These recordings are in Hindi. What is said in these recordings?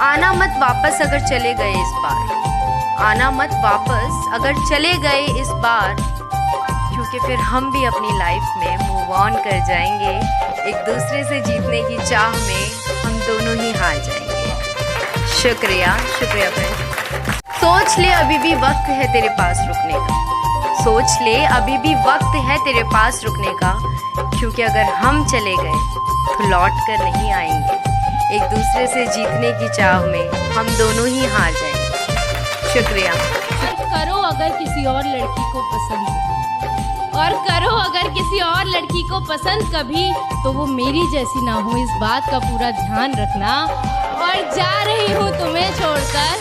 आना मत वापस अगर चले गए इस बार, आना मत वापस अगर चले गए इस बार, क्योंकि फिर हम भी अपनी लाइफ में मूव ऑन कर जाएंगे। एक दूसरे से जीतने की चाह में हम दोनों ही हार जाएंगे। शुक्रिया फ्रेंड। सोच ले अभी भी वक्त है तेरे पास रुकने का, सोच ले अभी भी वक्त है तेरे पास रुकने का, क्योंकि अगर हम चले गए तो लौट कर नहीं आएंगे। एक दूसरे से जीतने की चाह में हम दोनों ही हार जाएंगे। शुक्रिया। करो अगर किसी और लड़की को पसंद, और करो अगर किसी और लड़की को पसंद कभी, तो वो मेरी जैसी ना हो, इस बात का पूरा ध्यान रखना। और जा रही हूँ तुम्हें छोड़कर,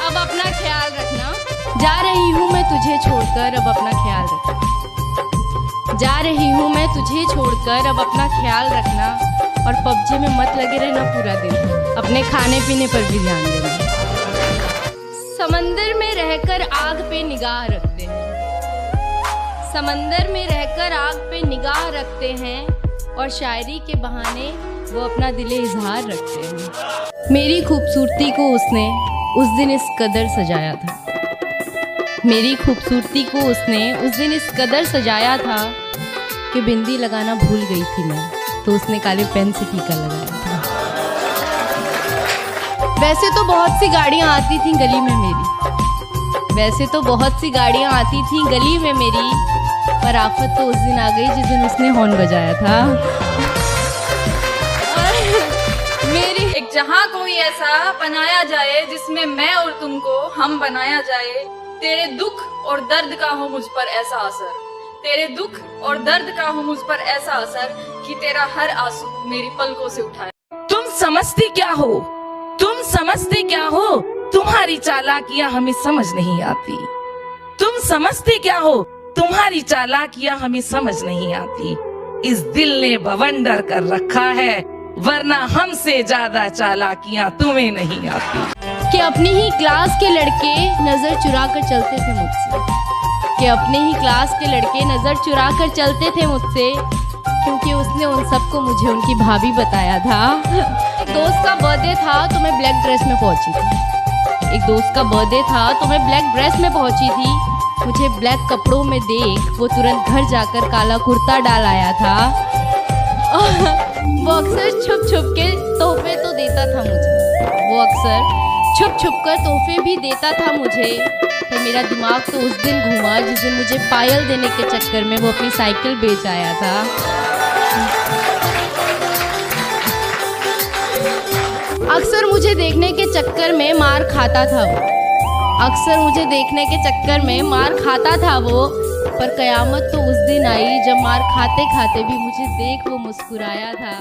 अब अपना ख्याल रखना। जा रही हूँ मैं तुझे छोड़कर, अब अपना ख्याल रखना। जा रही हूँ मैं तुझे छोड़कर, अब अपना ख्याल रखना। और पबजी में मत लगे रहना पूरा दिन, अपने खाने पीने पर भी ध्यान देना। समंदर में रहकर आग पे निगाह रखते हैं, समंदर में रहकर आग पे निगाह रखते हैं, और शायरी के बहाने वो अपना दिले इजहार रखते हैं। मेरी खूबसूरती को उसने उस दिन इस कदर सजाया था, मेरी खूबसूरती को उसने उस दिन इस कदर सजाया था कि बिंदी लगाना भूल गई थी मैं, तो उसने काले पेन से टीका लगाया था। वैसे तो बहुत सी गाड़ियाँ आती थीं गली में मेरी, वैसे तो बहुत सी गाड़ियाँ आती थीं गली में मेरी, पर आफत तो उस दिन आ गई जिस दिन उसने हॉर्न बजाया था। मेरी एक जहां कोई ऐसा बनाया जाए जिसमें मैं और तुमको हम बनाया जाए, तेरे दुख और दर्द का हो मुझ पर ऐसा असर, तेरे दुख और दर्द का हो मुझ पर ऐसा असर कि तेरा हर आंसू मेरी पलकों से उठाए। तुम समझती क्या हो, तुम समझते क्या हो, तुम्हारी चालाकियां हमें समझ नहीं आती। तुम समझते क्या हो, तुम्हारी चालाकियां हमें समझ नहीं आती। इस दिल ने बवंडर कर रखा है, वरना हमसे ज्यादा चालाकियां तुम्हें नहीं आती। कि अपनी ही क्लास के लड़के नजर चुरा कर चलते थे मुझसे, कि अपने ही क्लास के लड़के नजर चुरा कर चलते थे मुझसे, क्योंकि उसने उन सबको मुझे उनकी भाभी बताया था। एक दोस्त का बर्थडे था तो मैं ब्लैक ड्रेस में पहुंची थी, एक दोस्त का बर्थडे था तो मैं ब्लैक ड्रेस में पहुंची थी। मुझे ब्लैक कपड़ों में देख वो तुरंत घर जाकर काला कुर्ता डाल आया था। वो अक्सर छुप छुप के तोहफे तो देता था मुझे, वो अक्सर छुप छुप कर तोहफे भी देता था मुझे, पर मेरा दिमाग तो उस दिन घूमा जिस दिन मुझे पायल देने के चक्कर में वो अपनी साइकिल बेच आया था। अक्सर मुझे देखने के चक्कर में मार खाता था वो, अक्सर मुझे देखने के चक्कर में मार खाता था वो, पर कयामत तो उस दिन आई जब मार खाते खाते भी मुझे देख वो मुस्कुराया था।